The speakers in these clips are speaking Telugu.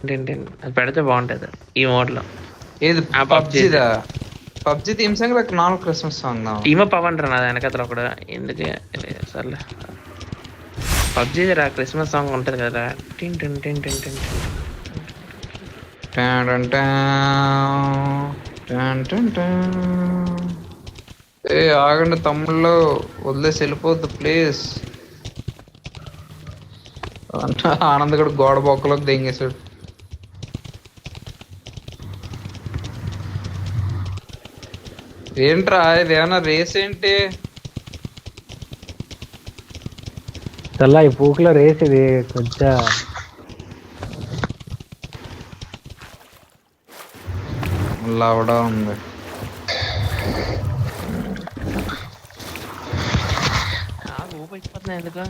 అది పెడితే బాగుంటది ఈ మోడ్ లో. ఏది ఆ పబ్జిదా? పబ్జి థీమ్ సాంగ్ లేక normal Christmas song? Team up అవ్వంటారు నా వెనకతలో కూడా ఎందుకు సర్లే. పబ్జీ రా క్రిస్మస్ సాంగ్ ఉంటది కదా. టిన్ టిన్ టిన్ టిన్ టిన్ టిన్. ఏ ఆగండి తమ్ముళ్ళు, వదిలేసి వెళ్ళిపోద్దు ప్లీజ్. ఆనంద్ గడు గోడ బొక్కలోకి దెంగేశాడు. ఏంట్రా ఇది, ఏమన్నా రేస్ ఏంటి? చల్లా ఈ పూకులో రేస్ ఇది కొంచెం. లవడా ఉంది. ఊపి అయిపోతున్నాయి ఎందుకు?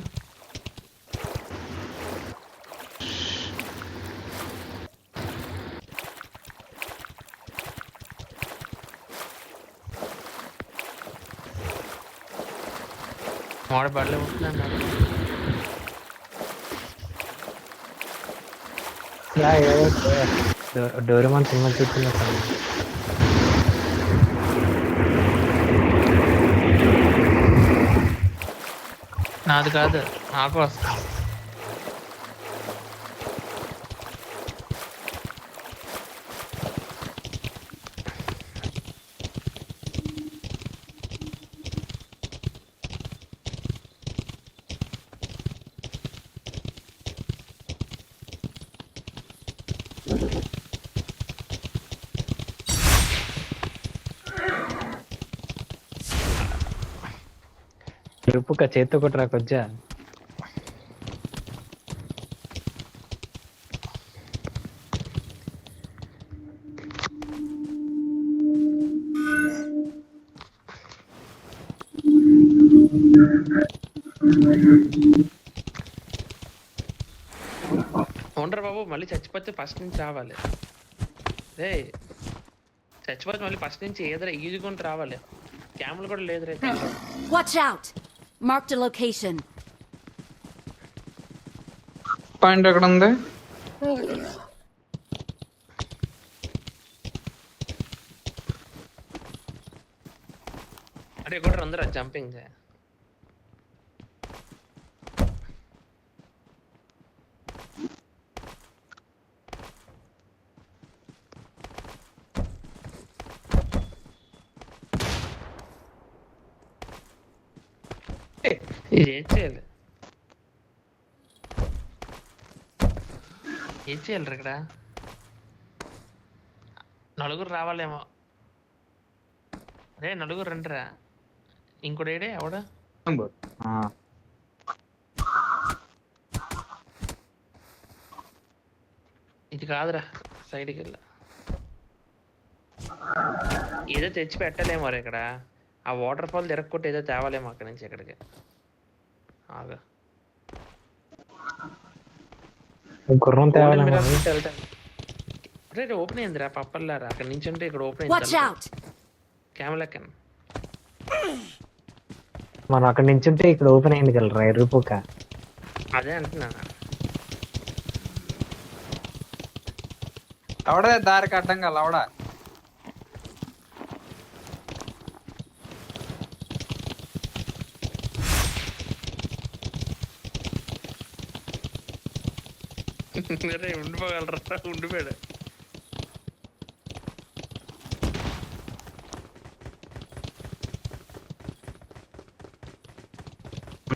మోడ బడలే ఉంటున్నాను. డోరేమాన్ సినిమా చూస్తున్నా. నాది కాదు, నాకు వస్తుంది. తిరుపుక చేత్తో కొట్టరా కొంచెం. ఉండరు బాబు, మళ్ళీ చచ్చిపోతే ఫస్ట్ నుంచి రావాలి. రే చచ్చిపోతే మళ్ళీ ఫస్ట్ నుంచి ఏదైనా ఈజుకుంటూ రావాలి. క్యాములు కూడా లేదు రే. Watch out! Marked a location. Point ఎక్కడ ఉంది? అరే కూడా అందరూ జంపింగ్. ఇది ఏం చేయాలి, ఏం చేయాలి ఇక్కడ? నలుగురు రావాలేమో. అరే నలుగురు రండిరా. ఇంకోటి ఏడే ఎవడ? ఇది కాదురా, సైడ్కి వెళ్ళ. ఏదో తెచ్చి పెట్టలేమో రే ఇక్కడ. ఆ వాటర్ ఫాల్ తిరగొట్టి ఏదో తేవాలేమో అక్కడి నుంచి ఇక్కడికి. ఆగా గుర్రం తేవాలేమో. ఓపెన్ అయిందిరా పప్పల్లారా. అక్కడ నుంచి అంటే ఇక్కడ ఓపెన్ Watch అయింది. out! కెమెరాకి మనం అక్కడ నించుంటే ఇక్కడ ఓపెన్ అయింది కలరా ఎర్రిపోక. అదే అంటున్నాను. లవడే దారికి అడ్డంగా లవడా. ఉండిపోగలరా, ఉండిపోయాడు.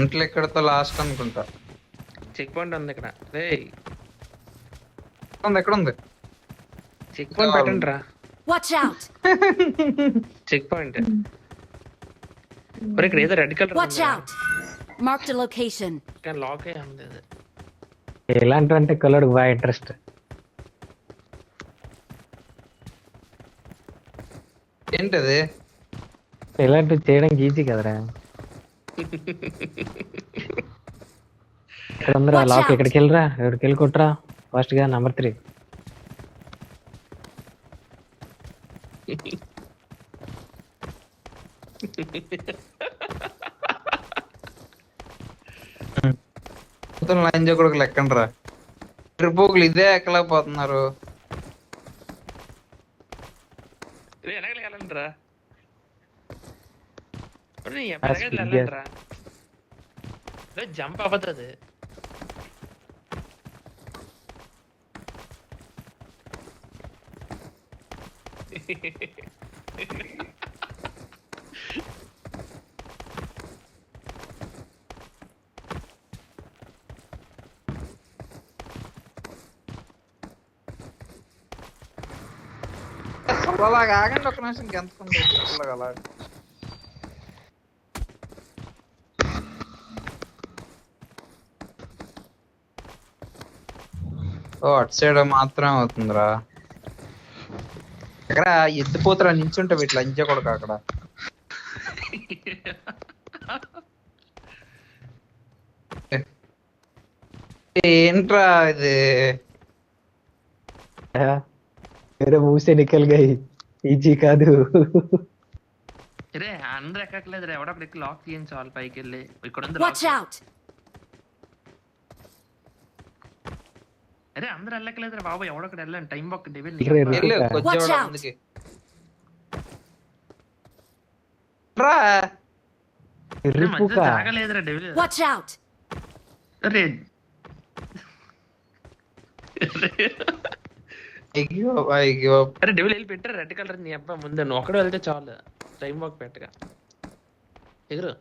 ఇంట్లో ఎక్కడతో లాస్ట్ అనుకుంటా. చెక్ పాయింట్ ఉంది ఇక్కడ. రే ఎక్కడ ఉంది? చెక్ పాయింట్ పెట్టండి రా. Watch out! Check point. ఇక్కడ ఏదో red colour. Watch out! Marked a location. కానీ లాక్ అయ్యి ఉంది. ఎలాంటివంటే కలర్కి బాగా ఇంట్రెస్ట్. ఏంటది? ఇలాంటివి చేయడానికి ఈజీ కదరా. అందరూ లాక్ ఎక్కడికి వెళ్ళరా, ఎక్కడికి వెళ్ళి కొట్టరా ఫాస్ట్ గా. నెంబర్ 3. లైన్ కూడా లెక్కండి రా. ట్రిపోకులు ఇదే ఎక్కలేకపోతున్నారు. వెనకలకి వెళ్ళండిరా. That's good, వెళ్ళండిరా. జంప్ అవ్వదు. అసలు అలాగ ఆగండి ఒక నిమిషం గెంతుకుంటే అలా. ఓ అటు సైడ్ మాత్రమే అవుతుందిరా. ఎక్కడ ఎత్తిపోతారా నించుంటే వీటి లంచ కూడా అక్కడ. ఏంట్రా ఇది? मेरे मुंह से निकल गई ఈజీ కాదు. రే అందరూ ఎక్కట్లేదు రే. ఎవడప్పుడు ఎక్కి లాక్ తీయించాలి పైకి వెళ్ళి. ఇక్కడ ఉంది Watch lock. out! అరే అందరూ వెళ్ళట్లేదు రా బాబు. ఎవడొక్కడ వెళ్ళండి. టైం బాక్ డెవిల్ ఇక్కడ వెళ్ళు, Watch కొంచెం out. ముందుకి రా. ఇరుపుక జాగలేదురా డెవిల్. Watch out! రే అయ్యో అయ్యో. అరే డెవిల్ వెళ్ళి పెట్టారు రెడ్ కలర్ నీ అబ్బా ముందే. నువ్వు ఒక్కడే వెళ్తే చాలు. టైం బాక్ పెట్టగా ఎగురు.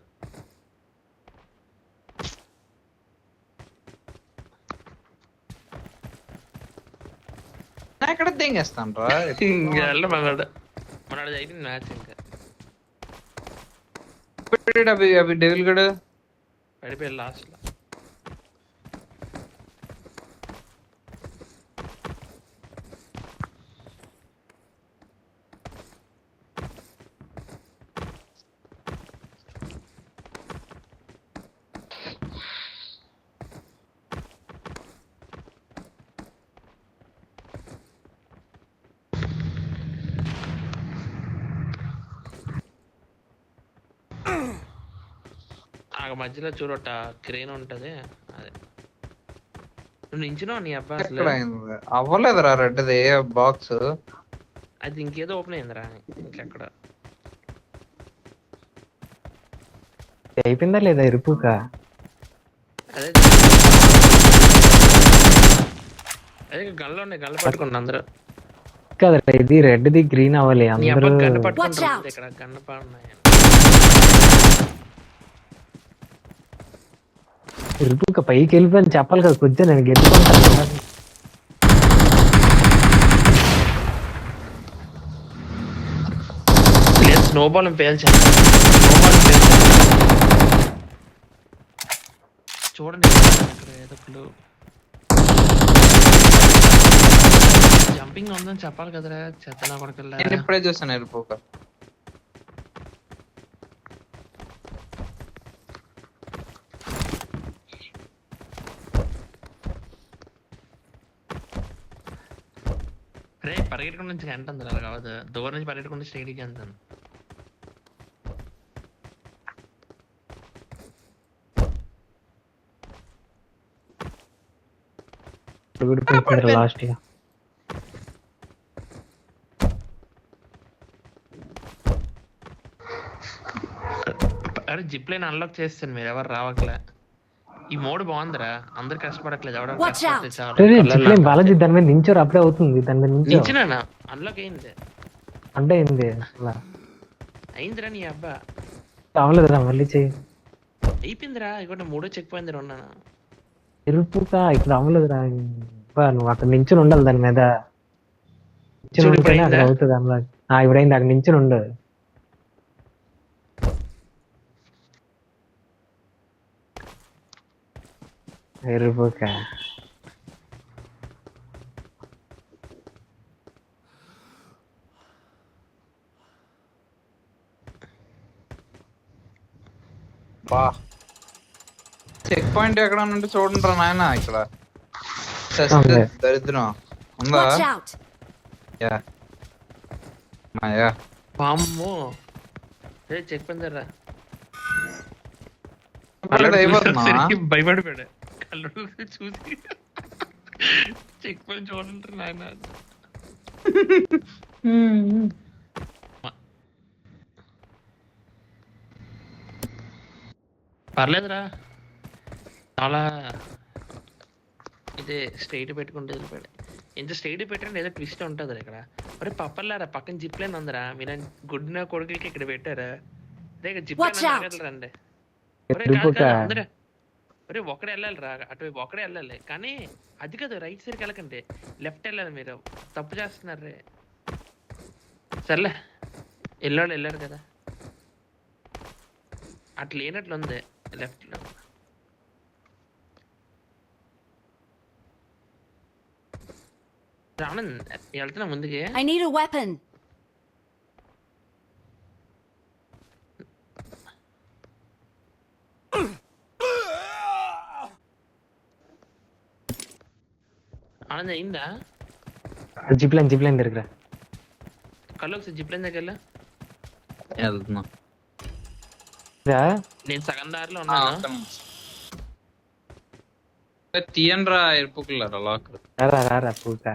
ఎక్కడ తెంగేస్తాను రా. ఇంకా మనడు అయిపోయింది మ్యాచ్. ఇంకా అవి డెవిల్ గడు పడిపోయాడు లాస్ట్ లో. ఆ మధ్యలో చూడట క్రేన్ ఉంటది. అదే నువ్వు నించున్నావు నీ అబ్బా. అసలు అవ్వలేదురా రెడ్ది బాక్స్. అది ఇంకేదో ఓపెన్ అయిందిరా. ఇంకెక్కడ అయిపోయిందా లేదా ఇరుపుక? అదే అదే గన్లు ఉన్నాయి. గన్లు పట్టుకున్నా అందరూ. కదరా ఇది రెడ్ ది గ్రీన్ అవ్వాలి నీ అబ్బా అందరూ. గన్ను Watch పట్టుకుంటారు. out. ఇక్కడ గన్ను ఉన్నాయి. ఇరుపుక పైకి వెళ్ళిపోయి చెప్పాలి కదా. కొంచెం నేను గెలుచుకుంటాను. లేదు స్నోబాల్ పేల్చా. చూడండి ఇక్కడ ఏదో క్లూ. జంపింగ్ ఉందని చెప్పాలి కదరా. చెత్తనా కొడకల్లా. నేను ఇప్పుడే చూసాను వెళ్ళిపోక. రే పరిగెట్టుకుని నుంచి గంట ఉంది అలా కావద్దు. దూరం నుంచి పరిగెట్టుకుని స్టేడికి అంటాను. లాస్ట్ ఇయర్ అరే జిప్ లైన్ అన్లాక్ చేస్తాను. మీరు ఎవరు రావట్లే. ఈ మోడ్ బాగుందిరా. అందరు కష్టపడట్లేదు. ఎవడో Watch out. బాలాజీ దాని మీద నించోరు అప్పుడే అవుతుంది. దాని మీద నించో నించినా అన్లాక్ అయింది. అంటే ఏంది అసలు అయిందిరా నీ అబ్బా. అవలేదురా మళ్ళీ చెయ్యి. అయిపోయిందిరా. ఇక్కడ మూడో చెక్ పోయింది. ఉన్నాను ఇరుపుక ఇక్కడ అవ్వలేదురా. నువ్వు అక్కడ నించుని ఉండాలి దాని మీద. నించుని చూడు, ఉంటేనే అక్కడ ఇప్పుడైందా? అవుతుంది అన్నది. ఇప్పుడైంది. అక్కడ నించుని ఉండు. ఇరుపుక బా చెక్ పాయింట్ ఎక్కడ ఉంటే చూడండి రా నాయన. ఇక్కడ ఉంది. దరిద్రం ఉందా? Watch out! యా మాయా. పాము చెక్ పోయిందిరా. అయిపోతున్నా భయపడిపోయాడు. కళ్ళు చూసి చెక్ పాయింట్ చూడండి నాయన. పర్లేదురా, చాలా ఇదే స్ట్రైట్ పెట్టుకుంటే వెళ్ళిపోయాడు. ఇంత స్ట్రైట్ పెట్టండి ఏదో ట్విస్ట్ ఉంటుంది ఇక్కడ. మరి పప్పర్లారా పక్కన జిప్ లైన్ ఉందిరా, మీరు గుడ్డిన కొడుకులకి ఇక్కడ పెట్టారా? అదే జిప్ Watch out. లైన్ రండి. ఎరుపుకా అందరూ ఒరే ఒకడే వెళ్ళాలి రా, అటువైపు ఒకడే వెళ్ళాలి. కానీ అది కాదు, రైట్ సైడ్కి వెళ్ళకండి, లెఫ్ట్ వెళ్ళాలి. మీరు తప్పు చేస్తున్నారు రే. సర్లే, వెళ్ళాడు కదా, అట్లా లేనట్లు ఉంది లెఫ్ట్లో. ఆనంద్ వెళ్తున్నా ముందుకి. I need a weapon. Anand అయిందా? జిప్ లైన్ దగ్గర కళ్ళు ఒకసారి జిప్ లైన్ దగ్గర వెళ్తున్నా. నేను సగం దారిలో ఉన్నాను. తీయండి రా ఎరుపుకులారా లాకర్. రా పూకా.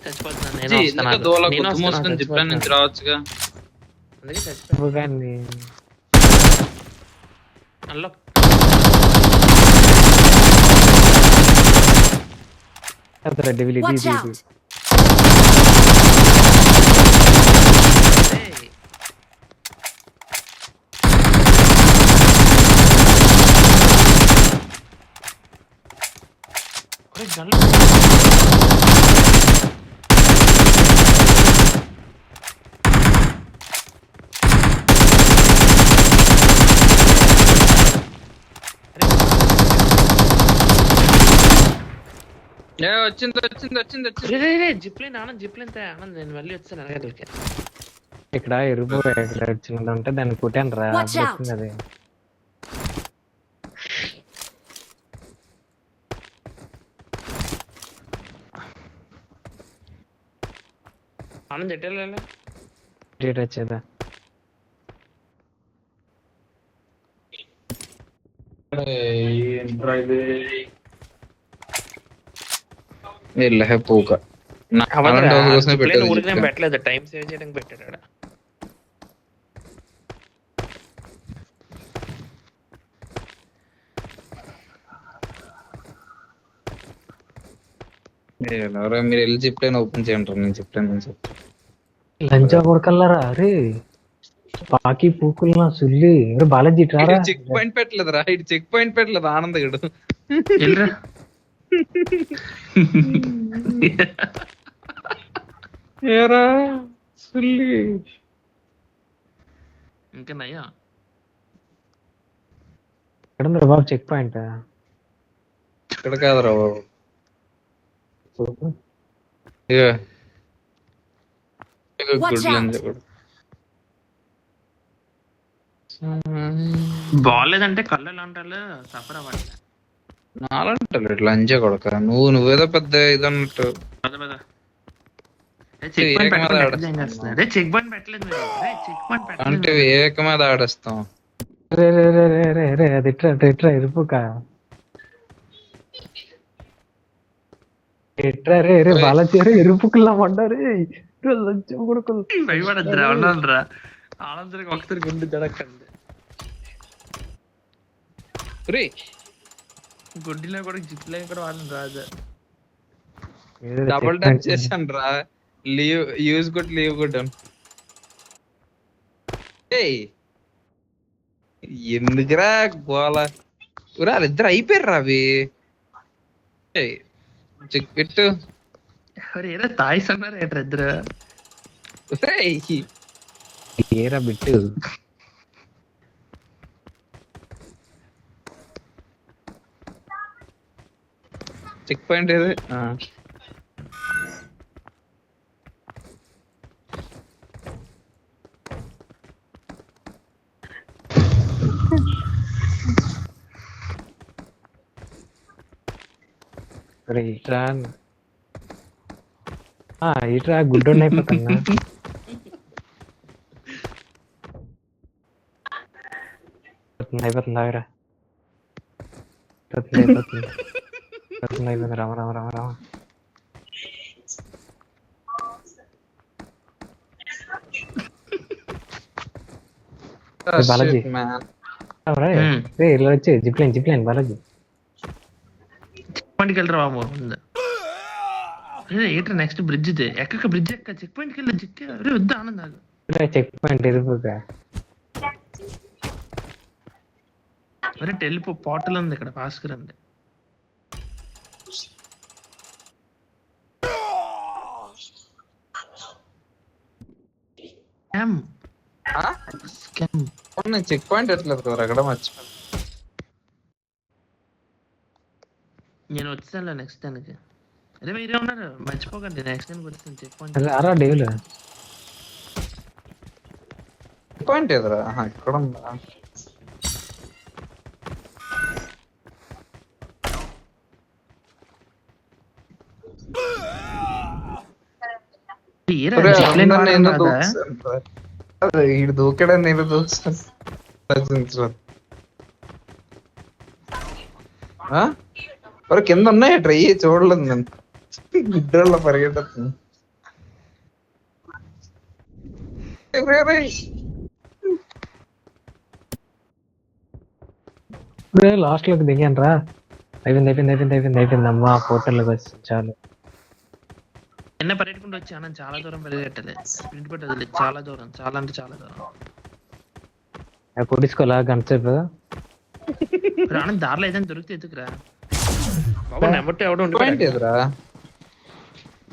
చచ్చిపోతున్నాను మోసుకొని జిప్లైన్ నుంచి రావచ్చుగా. అందుకే చచ్చిపోయాను. పూకాన్ని అన్లాక్. Watch out. వచ్చింది. జిప్లైన్ ఆనంద్, జిప్లైన్ ఆనంద్, నేను మళ్ళీ వచ్చాను అనగలికి. ఇక్కడ ఎరుపు ఇక్కడ వచ్చినది ఉంటే దాన్ని కుట్టాను రా. Watch out. అది ఆనంద్ ఎట్టెళ్ళాలి? వచ్చేదా పూక ఊరికి నేను పెట్టలేదు, టైం సేవ్ చేయడానికి పెట్టాడు. మీరు వెళ్ళి జిప్లైన్ ఓపెన్ చేయండి. నేను జిప్లైన్ నుంచి లంచా కొడకల్లారా. అరే పాకి పూకులు సుల్లి. బాలాజీ ట్రారా. చెక్ పాయింట్ పెట్టలేదు రా, ఇటు చెక్ పాయింట్ పెట్టలేదు ఆనంద్ గడు. ఏరా సుల్లి. ఇంకా నయ్యా ఎక్కడ బాబు చెక్ పాయింట్? ఇక్కడ కాదురా బాబు. బాగాలేదంటే కళ్ళు ఎలా అంటారు, సఫర్ అవ్వాలి. నాలంటారు ఇట్లా అంచే కొడక. నువ్వేదో పెద్ద ఇదన్నట్టు చెక్ పాయింట్ పెట్టలేదు మీరు. చెక్ పాయింట్ అంటే ఏక మీద ఆడేస్తాం. రే రే రే రే రే రే అది ఇట్రా ఎరుపుక. ఎట్రా రే రే బాలాజీ రే ఎరుపుకుల్లా పడ్డారు. లంచం కొడుకులు భయపడద్దురా, ఉండాలిరా. ఆనందరికి ఒకసారి గుండు జడకండి. గుడ్డిలో కూడా జిప్లో కూడా వాళ్ళని రాదు. డబుల్ ట్యాప్ చేశాను రా. Leave use good leave good. ఎందుకురా గోళ? వాళ్ళిద్దరు అయిపోయారు రా అవి. చెక్ పెట్టు. ఏదో తాయిస్ అన్నారు ఏంట్రా ఇద్దరు? ఏరా బిట్టు. చెక్ పాయింట్ ఏది? ఇట్రా గుడ్డోడిని అయిపోతున్నా. అయిపోతుంది ఆగరా. అయిపోతుంది రామ రామ రామ రామ. బాలాజీ ఇలా వచ్చి జిప్లైన్ బాలాజీ చెక్ పాయింట్కి వెళ్ళరా బాబు ముందు. ఏంట్రా నెక్స్ట్ బ్రిడ్జ్ ఇది ఎక్క బ్రిడ్జ్ ఎక్క చెక్ పాయింట్కి వెళ్ళి చెక్ అరే వద్దా ఆనంద్. చెక్ పాయింట్ ఎదుపుగా అరే టెలిపో పోర్టల్ ఉంది ఇక్కడ భాస్కర్ ఉంది. చెక్ పాయింట్ ఎట్లేదు కదా అక్కడ మర్చిపోయాను. నేను వచ్చాను నెక్స్ట్ దానికి. అరే మీరే ఉన్నారు మర్చిపోకండి నెక్స్ట్ దానికి వచ్చాను చెక్ పాయింట్. అరా డేవులు చెక్ పాయింట్ ఎదురా ఇక్కడ ఉందా? ఈడు దూకడా నేను దూస్తాను. కింద ఉన్నాయి ట్రై చూడలేదు నేను గుడ్డోళ్ళ పరిగెట్టచ్చు. లాస్ట్ లోకి దిగాను రా. అయిపోయింది అమ్మా పోర్టల్లోకి వచ్చి చాలు. ఎన్న పరిగెట్టుకుంటూ వచ్చి అన్న చాలా దూరం పరిగెట్టాలి. స్ప్రింట్ పెట్టి వదిలే చాలా దూరం చాలా అంటే చాలా దూరం. కొట్టించుకోవాలా గంట సేపు ఆనంద్ దారిలో ఏదైనా దొరికితే ఎదుకురా బాబు. నెంబర్ ఎవడో ఎదురా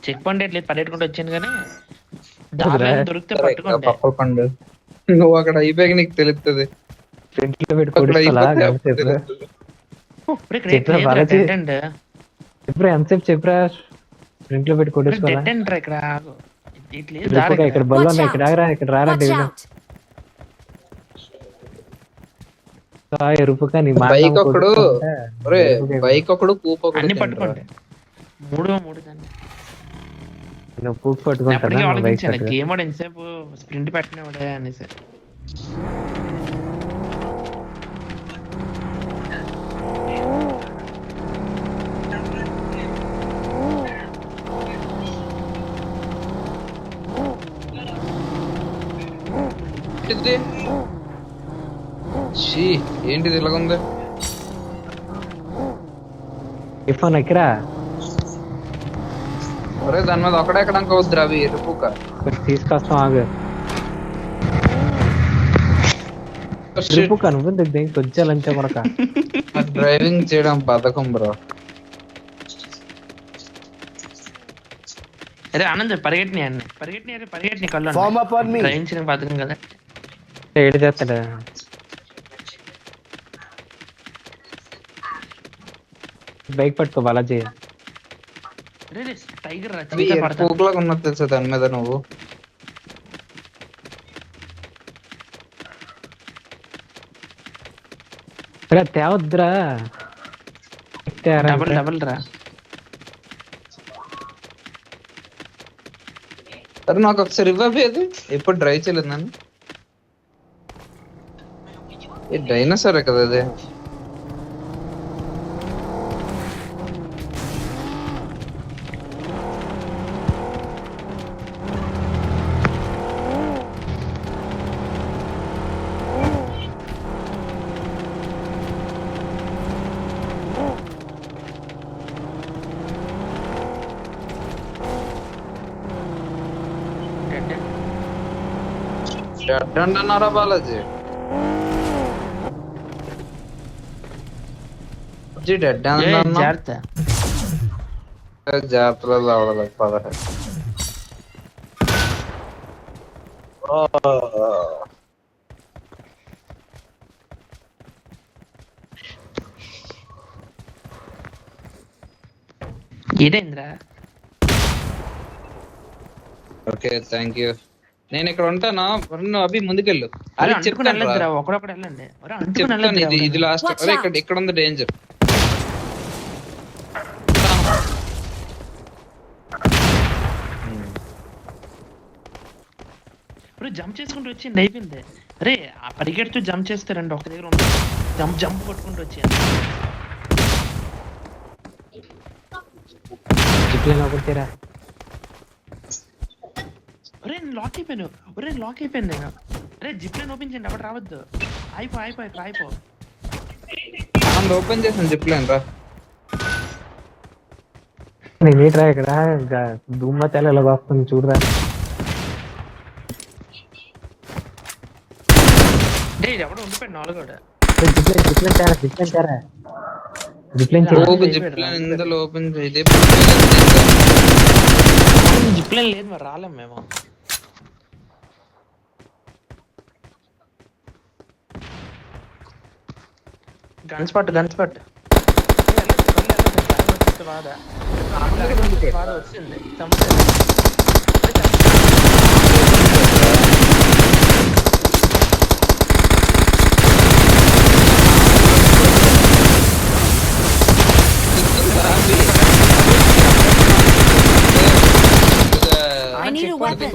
చెక్ పాయింట్ ఎట్లేదు పరిగెట్టుకుంటూ వచ్చాను కానీ దారిలో దొరికితే పట్టుకోండి. పప్పల పండు నువ్వు అక్కడ అయిపోయాక నీకు తెలుస్తుంది. ఫ్రంట్ లో పెట్టి కొట్టించుకోవాలా గంట సేపు. చెప్పురా ఎంతసేపు చెప్పురా. ఫ్రంట్ లో పెట్టి కొట్టేసుకోవాలా ఇక్కడ బల్ల ఉన్నాయి. ఇక్కడ ఆగరా ఇక్కడ రారా డేవిడ్. ఎరుపుగా నీ బైక్ ఒకడు బైక్ ఒకడు కూప్ అన్ని పట్టుకోండి. మూడు నువ్వు పూక్ పట్టుకుంటా. గేమ్ ఆడు ఎంతసేపు స్ప్రింట్ పెట్టినవాడే అనేసి. ఏంటిది ఇలాగుంది? ఇఫోన్ ఎక్కరా దాని మీద ఒకడే ఎక్కడ వద్దురా అవి ఎరుపుక తీసుకొస్తాం. ఆగు కొంచెం లంచా కొరక. డ్రైవింగ్ చేయడం పథకం బ్రో. అరే ఆనంద్ పరిగెట్టిన కళ్ళు గ్రహించిన పథకం కదా. ఏడు చేస్తాడు బైక్ పట్టుకో బాలాజీ. టైగర్ పూకులాగా ఉన్నది తెలుసా దాని మీద నువ్వు. తేవద్దురా డబల్ రా. సరే నాకు ఒకసారి ఇవ్వబోయేది ఎప్పుడు డ్రైవ్ చేయలేదు నన్ను. ఏ డైనోసారే కదా అదే. అన్నారా బాలాజీ? జాగ్రత్తలో రావడం పదహ. ఏదైందిరా? Okay thank you. నేను ఇక్కడ ఉంటాను. అభి ముందుకెళ్ళు. అరే ఒకడొకడు వెళ్ళండి. చెప్తాను ఇది లాస్ట్. అరే ఇక్కడ ఉంది డేంజర్. జంప్ చేసుకుంటూ వచ్చింది అయిపోయింది. అరే ఆ పరిగెడుతూ జంప్ చేస్తారండి ఒక దగ్గర ఉంది. జంప్ జంప్ కొట్టుకుంటూ వచ్చాను. జిప్లైన్ ఓపెన్ చేయరా. ఒరే నేను లాక్ అయిపోయాను. ఒరే లాక్ అయిపోయాను నేను. అరే జిప్లైన్ ఓపెన్ చేయండి, అప్పుడు రావద్దు. అయిపో ఓపెన్ చేసాను చెప్పలేను రా. నేను ఏంట్రా ఇక్కడ దుమ్మ తెల్ల ఇలా వస్తుంది చూడరా. డే ఎవడో ఉండిపోయాడు నాలుగోడ. జిప్లైన్ ఇందులో ఓపెన్ ఇదే జిప్లైన్ లేదు మరి రాలేం మేము. గన్ స్పాట్ బాధ వచ్చింది. I need a weapon.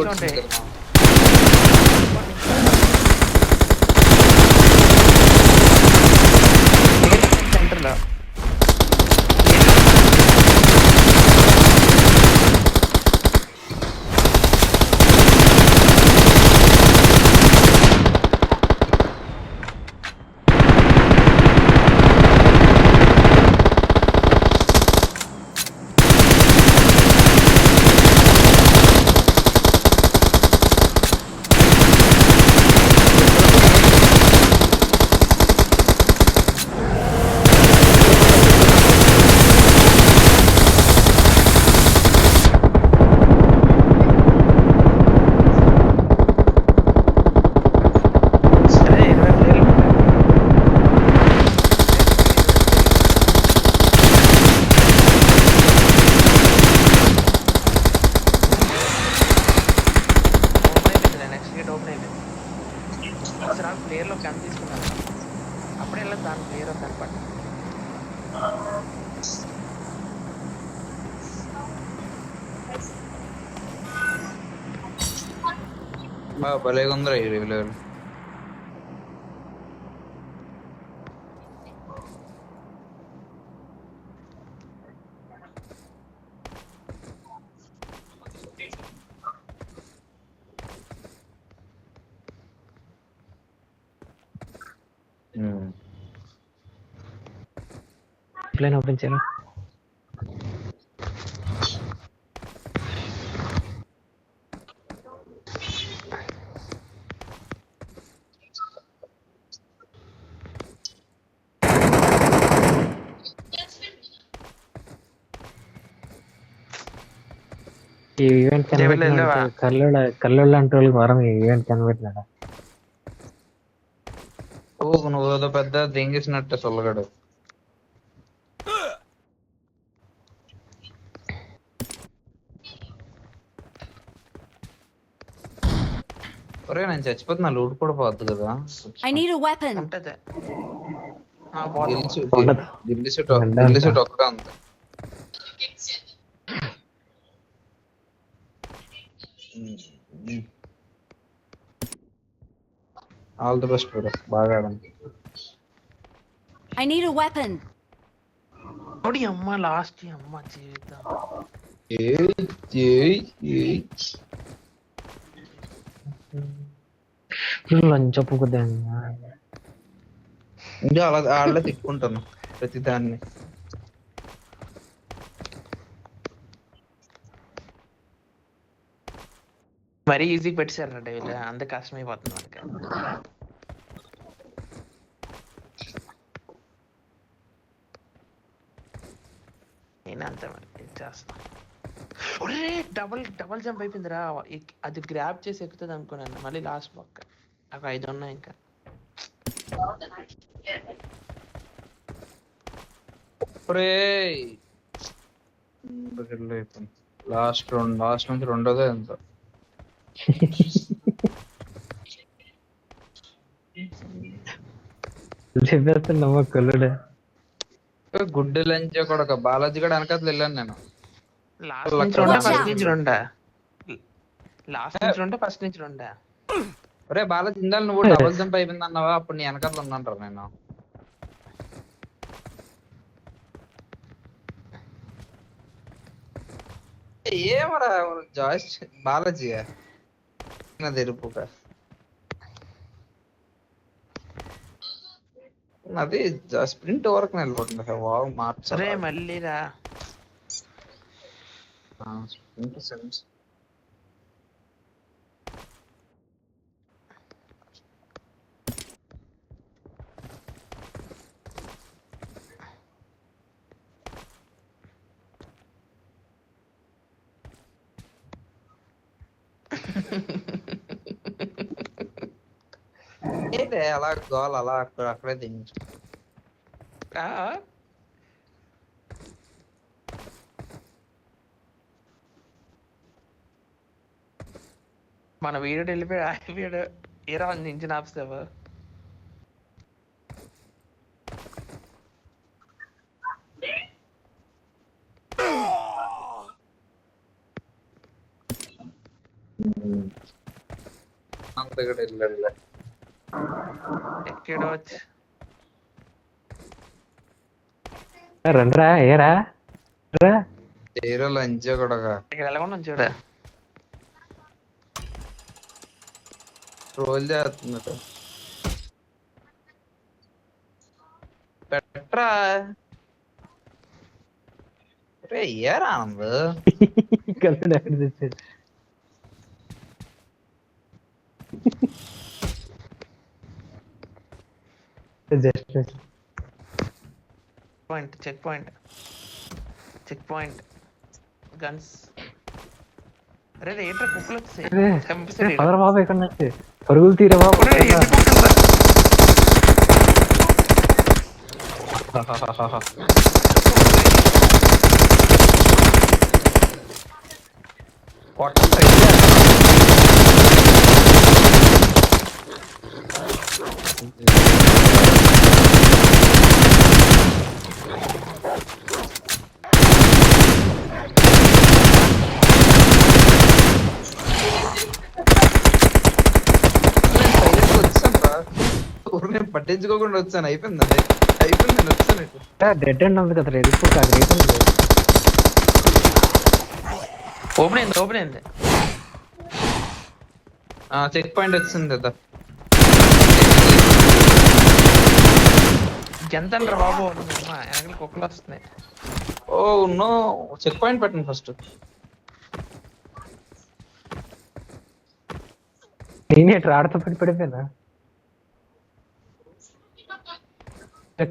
సెంటర్లో ప్లేయర్లో గన్ తీసుకున్నాను. అప్పుడే వెళ్ళదు దాని ప్లేయర్ కనపడ. భలేగా ఉందిరా ఈ రెగ్యులర్. జిప్లైన్ ఓపెన్ చేయరా. ఈ ఈవెంట్ కల్లోళ్ళ అంటే వాళ్ళకి వరం ఈ ఈవెంట్ కనిపెట్టినాడా. నువ్వు ఏదో పెద్ద దెంగేసినట్టు సొల్లగాడు. ఒరే నేను చచ్చిపోతున్నా, లూట్ కూడా పోద్దు కదా. I need a weapon. ఉంటది. ఢిల్లీ సూట్ ఒక్కడే ఉంది. ఆల్ ది బెస్ట్ బ్రో, బాగా ఆడండి. I need a weapon. ఓడి అమ్మ లాస్ట్ అమ్మ జీవితం. లంచపుకుద్దా ఇంకా అలా ఆడలే తిట్టుకుంటాను ప్రతి దాన్ని. మరీ ఈజీ పెట్టారు వీళ్ళు, అంత కష్టమైపోతుంది మనకి. నేను అంత చేస్తాను. ఒరే డబల్ జంప్ అయిపోయిందిరా. అది గ్రాబ్ చేసి ఎక్కుతుంది అనుకున్నాను. మళ్ళీ లాస్ట్ పక్క ఒక 5 ఉన్నాయి ఇంకా. లాస్ట్ నుంచి రెండోదే ఎంత చెప్పేస్తున్నావా కొల్లుడే. గుడ్డు లంచ్ కూడా బాలాజీ కూడా వెనకాల వెళ్ళాను నేను. లాస్ట్ నుంచి రెండా ఫస్ట్ నుంచి రెండా? ఒరే బాలాజీ ఇందాక నువ్వు డబుల్ జంప్ అయిపోయింది అన్నావా, అప్పుడు నీ వెనకాల ఉన్నాను నేను. ఏమరా జాయిస్ బాలాజీ తెరుపుగా అది స్ప్రింట్ వరకు నిలబడుతుంది వావ్ రే మార్చాలి. మళ్ళీ రా. స్ప్రింట్ సెన్స్ ఏంటే అలా గోల్ అలా అక్కడే దించు. ఆ, మన వీడియో వెళ్ళిపోయాడు ఆగిపోయాడు. ఏరా ఇంజిన్ ఆపుతావా? అంతగడ వెళ్ళలే ఎక్కడో వచ్చి రండిరా ఏరా రా. హీరో లంచ్ కూడా ఇక్కడ వెళ్ళకుండా చూడ. ట్రోల్ చేస్తున్నట్టు పెట్టరా. ఏరా ఆనంద్ కలిసి ఎక్కడ తెచ్చాడు. Just point, check point, check point, guns. అరే ఏంట్రా కుక్కలు వచ్చాయి చంపేసాడు. పదరా బాబు ఎక్కడ నుంచి పరుగులు తీరే బాబు. ఒరేయ్, ఎన్ని కుక్కలు రా? నేను పట్టించుకోకుండా వచ్చాను. అయిపోయిందండి, అయిపోయింది. నేను వచ్చాను. డెడ్ ఎండ్ ఉంది కదా ఎదుర్కొక రేపు ఓపెన్ అయింది, ఓపెన్ అయింది. చెక్ పాయింట్ వచ్చింది కదా. ఎంత అంటారు బాబు? వెనకాల కుక్కలు వస్తున్నాయి. ఓ నో, చెక్ పాయింట్ పెట్టండి ఫస్ట్. నేనే ఆడతో పడి పడిపోయినా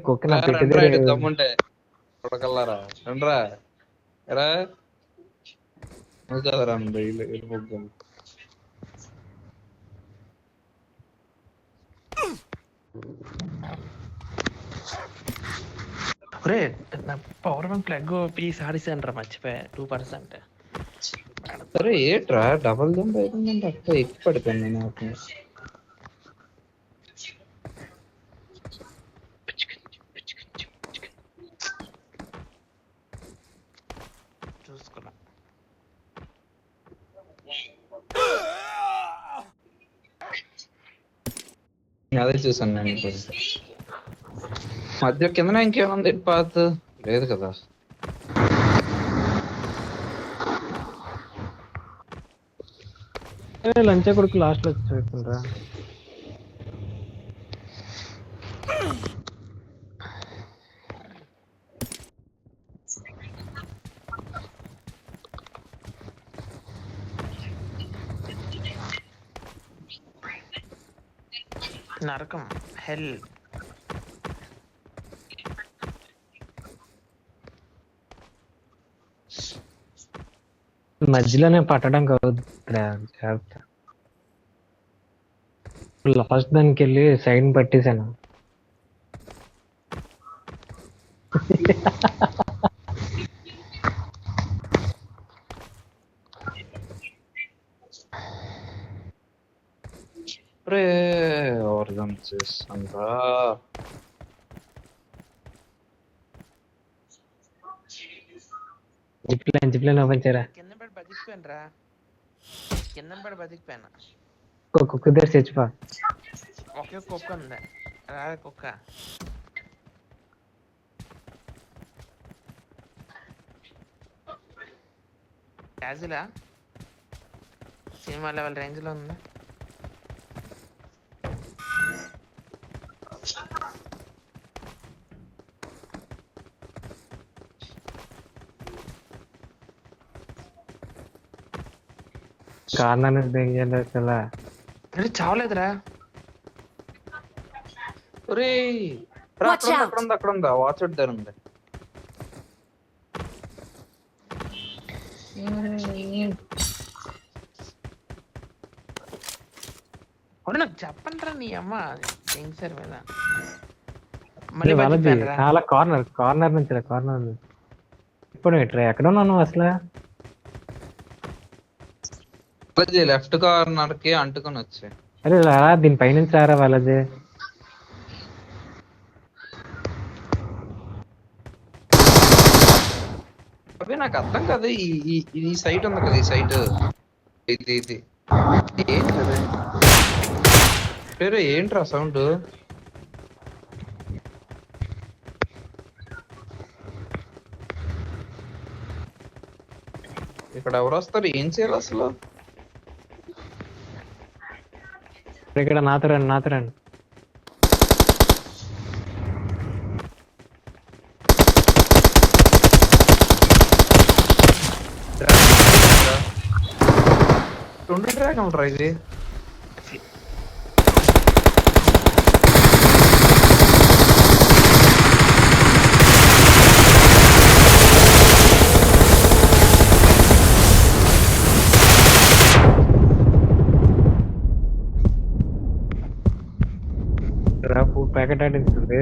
కుక్క నా పెట్టి దమ్ముంటే కొడకల్లారా రండ్రా. ఎరా నువ్వు కదరా వెళ్ళిపోతాను. ఒరే నా పవర్ బ్యాంక్ ప్లగ్ పీస్ ఆడిసాను రా, మర్చిపోయా 2%. సరే ఏట్రా డబల్ జంప్ అయిపోయిందంటే అక్కడ ఎక్కువ పడిపోయింది నాకు. చూసుకున్నా. అదే చూసాను నేను ఇప్పుడు. మధ్య కింద ఇంకేముంది పాత్ లేదు కదా. లంచ్ కొడుకు లాస్ట్ లో చూసుకుంటా. నరకం, హెల్. మధ్యలోనే పట్టడం కావద్దు జాగ్రత్త. లాస్ట్ దానికి వెళ్ళి సైడ్ పట్టేశాను. ఆర్గన్ చేస్తాంరా. జిప్లైన్ ఓపెన్ చేయరా. కింద పడి బతికిపోయాను రా, కింద పడి బతికిపోయాను. కుక్క దగ్గర చచ్చిపో. ఒకే కుక్క ఉంది రా కుక్క. క్యాజులా సినిమా లెవెల్ రేంజ్ లో ఉంది. కార్నర్ నుంచి ఏం చేయాలి అసలు? అరే చావలేదురా. ఒరేయ్, రా, Watch out. అక్కడ ఉందా వాచ్ అవుట్ దగ్గర ఉంది. అరే నాకు చెప్పండి రా నీ అమ్మ సార్ మీద. మళ్ళీ వాళ్ళది మర్చిపోయానురా. చాలా కార్నర్ నుంచి ఇప్పుడు ఎట్రా ఎక్కడ ఉన్నాను అసలు? లెఫ్ట్ కార్నర్ కి అంటుకొని వచ్చాయి. అరే రా, దీని పైనుంచి రారా వాళ్ళది. అవి నాకు అర్థం కాదు. ఈ సైట్ ఉంది కదా, ఈ సైట్ ఇది ఏంటది? పేరు ఏంట్రా సౌండ్? ఇక్కడ ఎవరు వస్తారు? ఏం చేయాలి అసలు? ఇక్కడ నాతో రండి. రెండు డ్రాగన్ రా ఇది. ఫుడ్ ప్యాకెట్ ఆడించింది.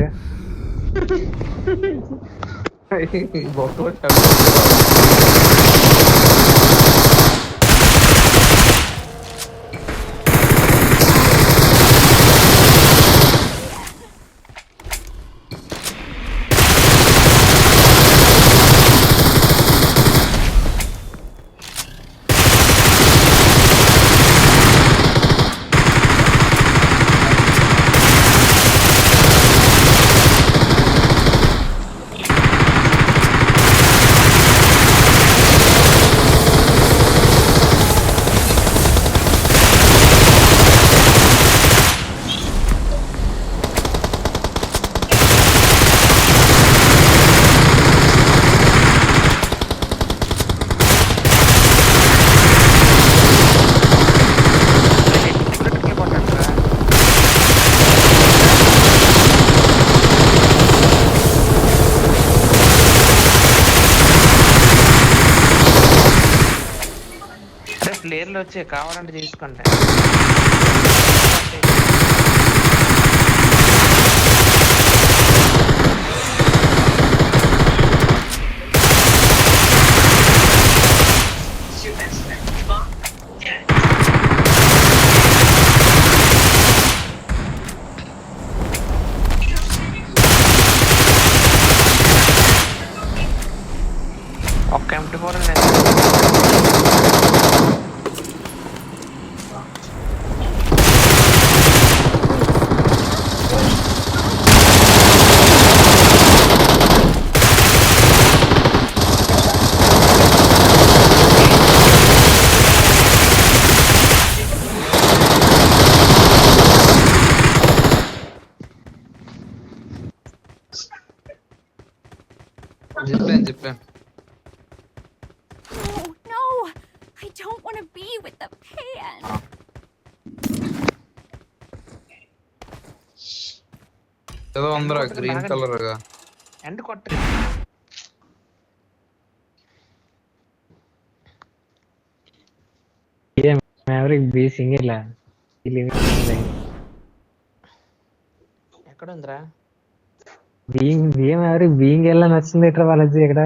ప్లేయర్లు వచ్చే కావాలంటే తీసుకుంటా. ఒక్క M24 చెప్పాను. Oh, no! I don't want to be with the pan. ఏదో ఉందిరా గ్రీన్ కలర్ గా. ఎండ్ కొట్టు. Maverick B సింగిల్ ఎక్కడ ఉందిరా? Maverick బీయింగ్ వెళ్ళని వచ్చింది ఎట్రా వాళ్ళది ఇక్కడ.